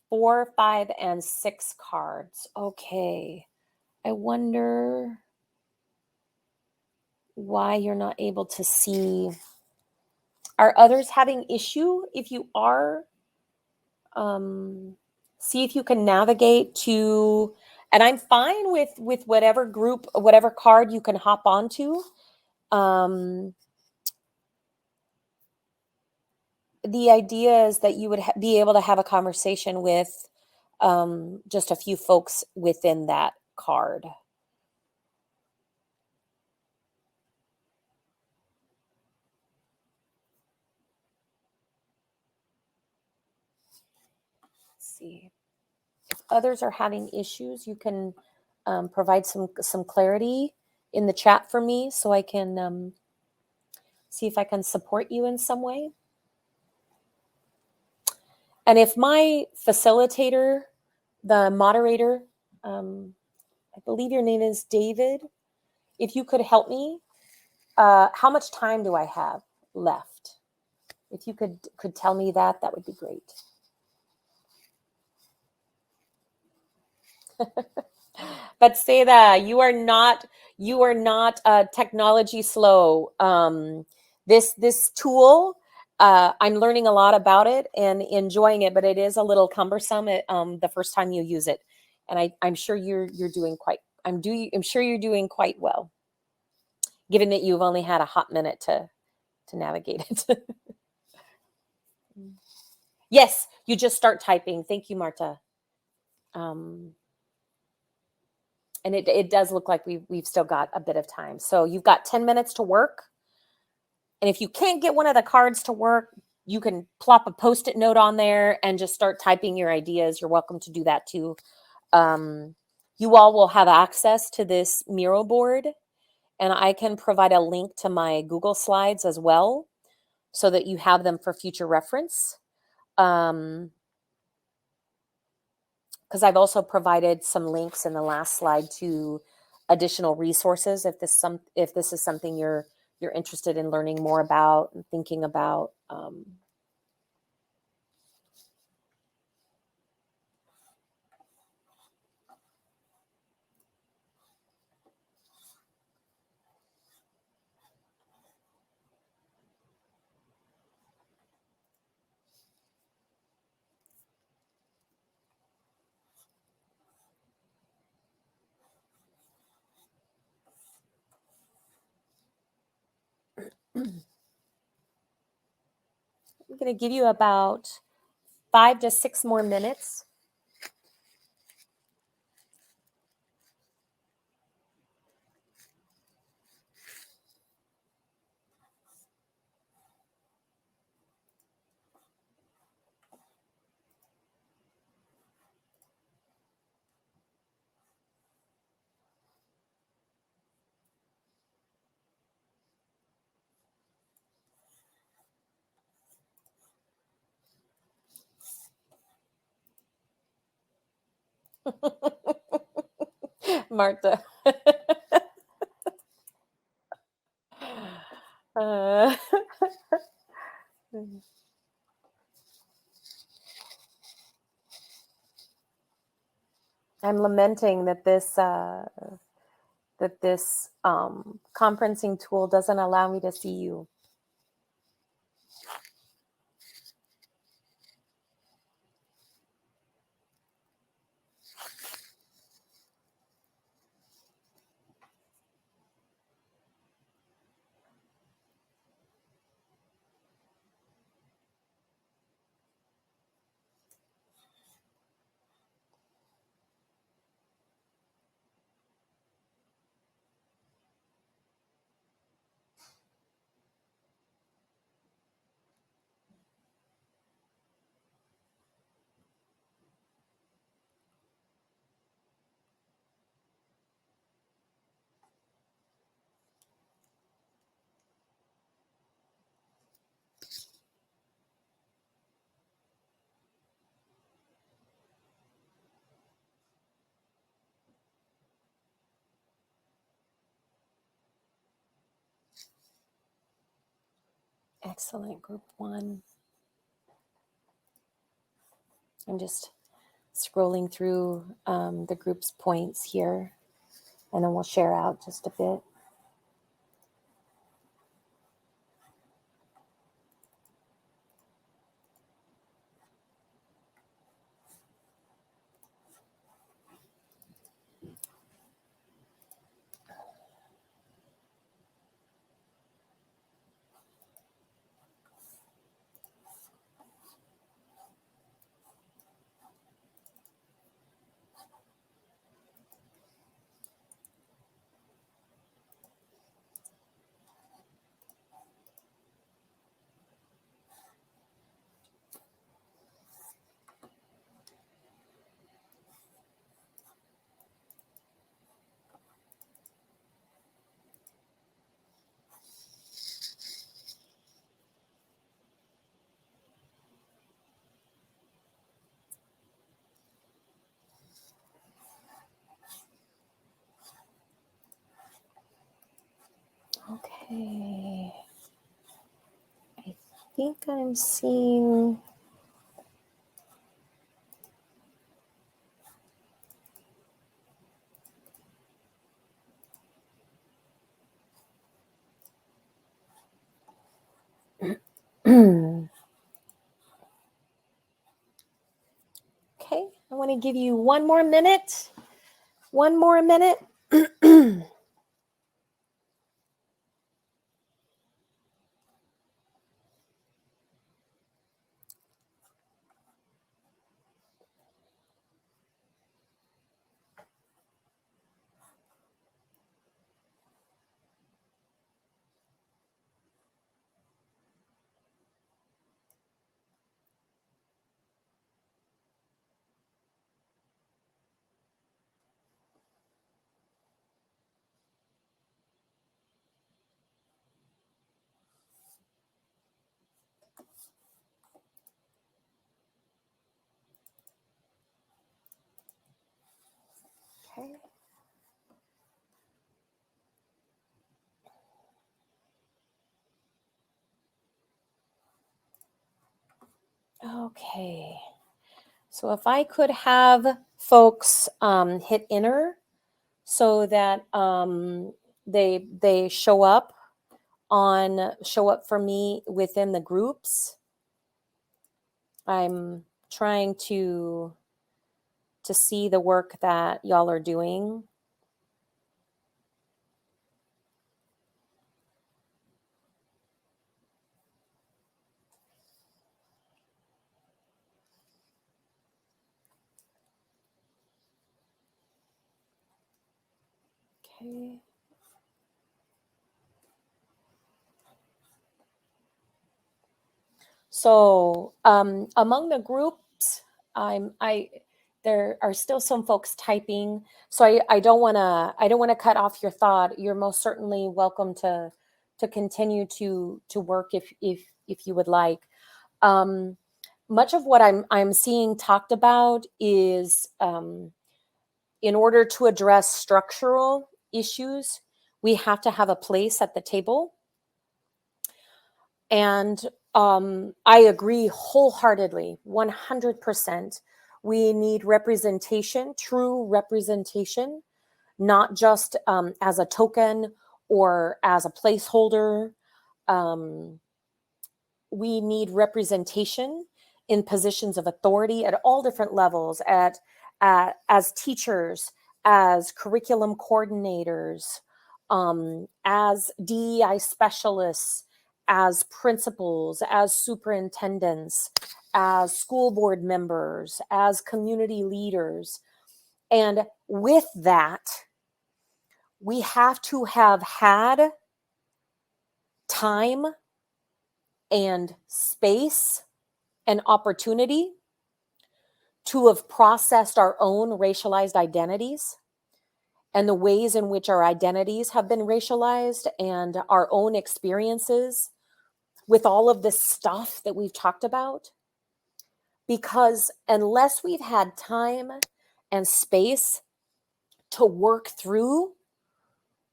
Speaker 1: 4, 5, and 6 cards. Okay. I wonder why you're not able to see. Are others having issue? If you are, see if you can navigate to, and I'm fine with whatever group, whatever card you can hop onto. The idea is that you would be able to have a conversation with just a few folks within that card. Let's see. If others are having issues, you can provide some clarity in the chat for me so I can see if I can support you in some way. And if my facilitator, the moderator, I believe your name is David, if you could help me, how much time do I have left? If you could tell me that would be great. But say that you are not technology slow. This tool, I'm learning a lot about it and enjoying it, but it is a little cumbersome the first time you use it. And I'm sure you're doing quite. I'm sure you're doing quite well, given that you've only had a hot minute to navigate it. Yes, you just start typing. Thank you, Marta. And it does look like we've still got a bit of time. So you've got 10 minutes to work. And if you can't get one of the cards to work, you can plop a Post-it note on there and just start typing your ideas. You're welcome to do that too. You all will have access to this Miro board, and I can provide a link to my Google Slides as well so that you have them for future reference. Because I've also provided some links in the last slide to additional resources if this is something you're interested in learning more about and thinking about. I'm going to give you about 5 to 6 more minutes. Martha. Uh, I'm lamenting that this conferencing tool doesn't allow me to see you. Excellent, group one. I'm just scrolling through the group's points here, and then we'll share out just a bit. Okay. I think I'm seeing. Okay, I want to give you one more minute. One more minute. Okay. Okay. So if I could have folks hit enter so that they show up for me within the groups. I'm trying to see the work that y'all are doing. Okay. So among the groups, there are still some folks typing. So I don't want to cut off your thought. You're most certainly welcome to continue to work if you would like. Much of what I'm seeing talked about is in order to address structural issues, we have to have a place at the table. And I agree wholeheartedly, 100%. We need representation, true representation, not just as a token or as a placeholder. We need representation in positions of authority at all different levels, as teachers, as curriculum coordinators, as DEI specialists, as principals, as superintendents, as school board members, as community leaders. And with that, we have to have had time and space and opportunity to have processed our own racialized identities and the ways in which our identities have been racialized and our own experiences with all of this stuff that we've talked about. Because unless we've had time and space to work through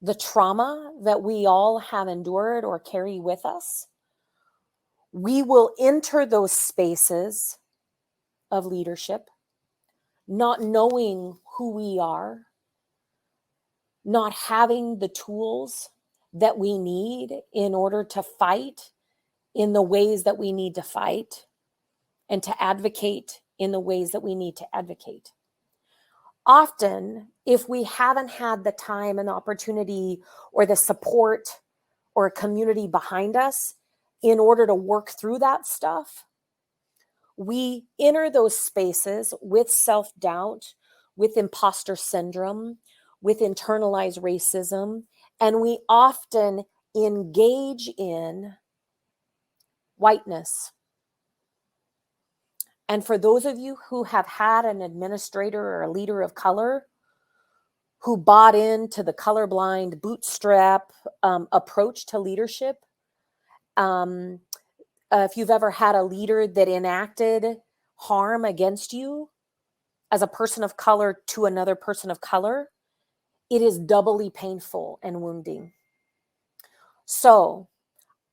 Speaker 1: the trauma that we all have endured or carry with us, we will enter those spaces of leadership not knowing who we are, not having the tools that we need in order to fight in the ways that we need to fight and to advocate in the ways that we need to advocate. Often, if we haven't had the time and the opportunity or the support or a community behind us in order to work through that stuff, we enter those spaces with self-doubt, with imposter syndrome, with internalized racism, and we often engage in whiteness. And for those of you who have had an administrator or a leader of color who bought into the colorblind bootstrap approach to leadership, if you've ever had a leader that enacted harm against you as a person of color to another person of color, it is doubly painful and wounding. So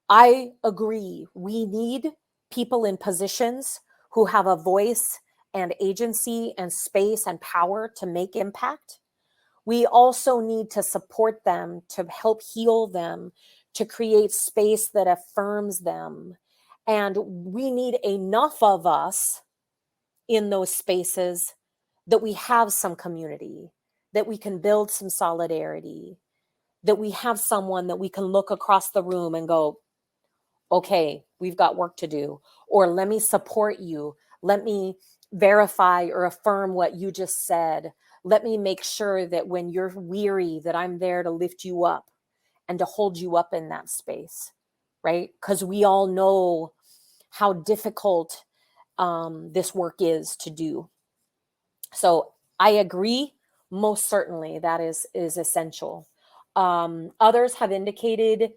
Speaker 1: I agree, we need people in positions who have a voice and agency and space and power to make impact. We also need to support them, to help heal them, to create space that affirms them. And we need enough of us in those spaces that we have some community, that we can build some solidarity, that we have someone that we can look across the room and go, okay, we've got work to do, or let me support you. Let me verify or affirm what you just said. Let me make sure that when you're weary, that I'm there to lift you up and to hold you up in that space, right? Because we all know how difficult this work is to do. So I agree, most certainly that is essential. Others have indicated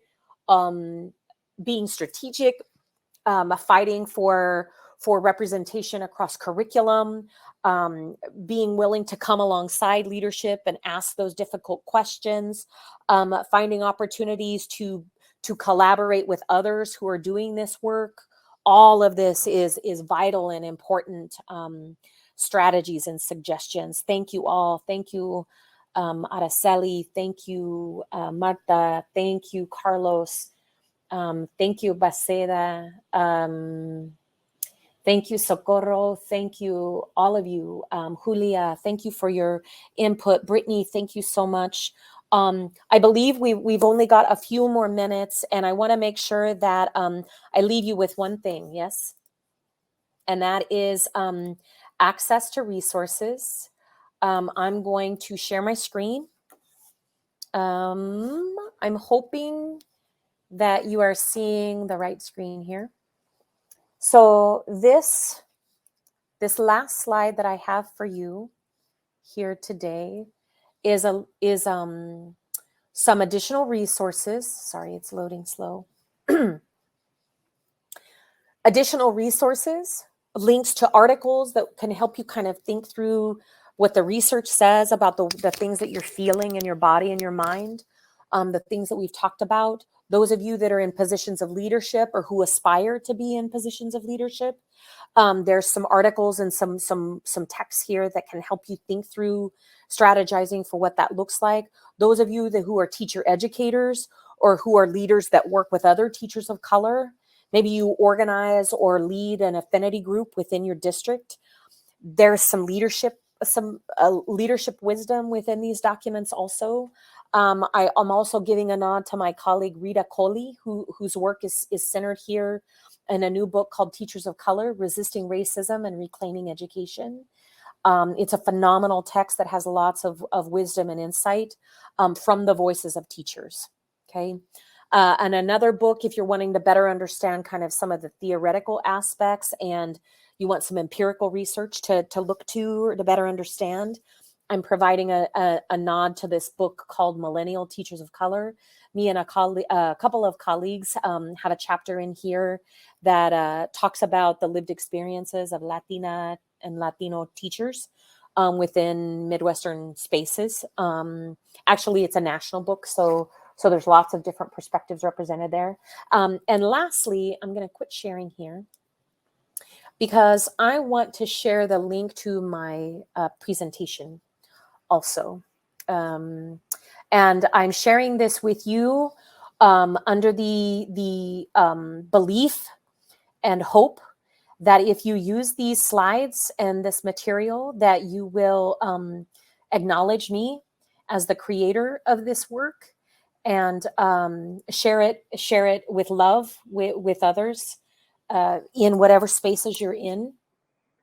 Speaker 1: being strategic, fighting for representation across curriculum, being willing to come alongside leadership and ask those difficult questions, finding opportunities to collaborate with others who are doing this work. All of this is vital and important strategies and suggestions. Thank you all. Thank you, Araceli. Thank you, Marta. Thank you, Carlos. Thank you, Baceda. Thank you, Socorro. Thank you, all of you. Julia, thank you for your input. Brittany, thank you so much. I believe we've only got a few more minutes, and I want to make sure that I leave you with one thing, yes? And that is access to resources. I'm going to share my screen. I'm hoping that you are seeing the right screen here. So this last slide that I have for you here today is some additional resources. Sorry, it's loading slow. Additional resources, links to articles that can help you kind of think through what the research says about the things that you're feeling in your body and your mind, the things that we've talked about. Those of you that are in positions of leadership or who aspire to be in positions of leadership, there's some articles and some texts here that can help you think through strategizing for what that looks like. Those of you who are teacher educators or who are leaders that work with other teachers of color, maybe you organize or lead an affinity group within your district. There's some leadership wisdom within these documents also. I'm also giving a nod to my colleague Rita Coley, whose work is centered here in a new book called Teachers of Color, Resisting Racism and Reclaiming Education. It's a phenomenal text that has lots of wisdom and insight from the voices of teachers. Okay. And another book, if you're wanting to better understand kind of some of the theoretical aspects and you want some empirical research to look to or to better understand, I'm providing a nod to this book called Millennial Teachers of Color. Me and a couple of colleagues have a chapter in here that talks about the lived experiences of Latina and Latino teachers within Midwestern spaces. Actually, it's a national book, so there's lots of different perspectives represented there. And lastly, I'm going to quit sharing here because I want to share the link to my presentation also. And I'm sharing this with you under the belief and hope that if you use these slides and this material, that you will acknowledge me as the creator of this work and share it with love with others in whatever spaces you're in.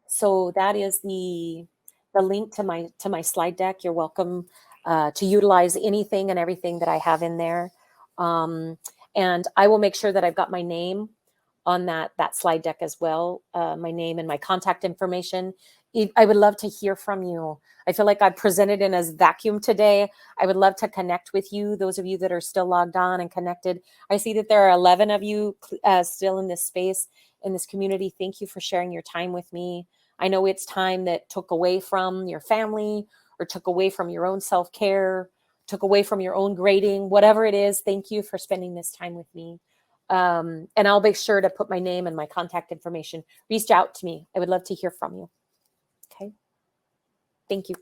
Speaker 1: So that is the link to my slide deck. You're welcome to utilize anything and everything that I have in there. And I will make sure that I've got my name on that slide deck as well, my name and my contact information. I would love to hear from you. I feel like I presented in a vacuum today. I would love to connect with you, those of you that are still logged on and connected. I see that there are 11 of you still in this space, in this community. Thank you for sharing your time with me. I know it's time that took away from your family or took away from your own self-care, took away from your own grading, whatever it is. Thank you for spending this time with me. And I'll make sure to put my name and my contact information. Reach out to me. I would love to hear from you. Okay. Thank you.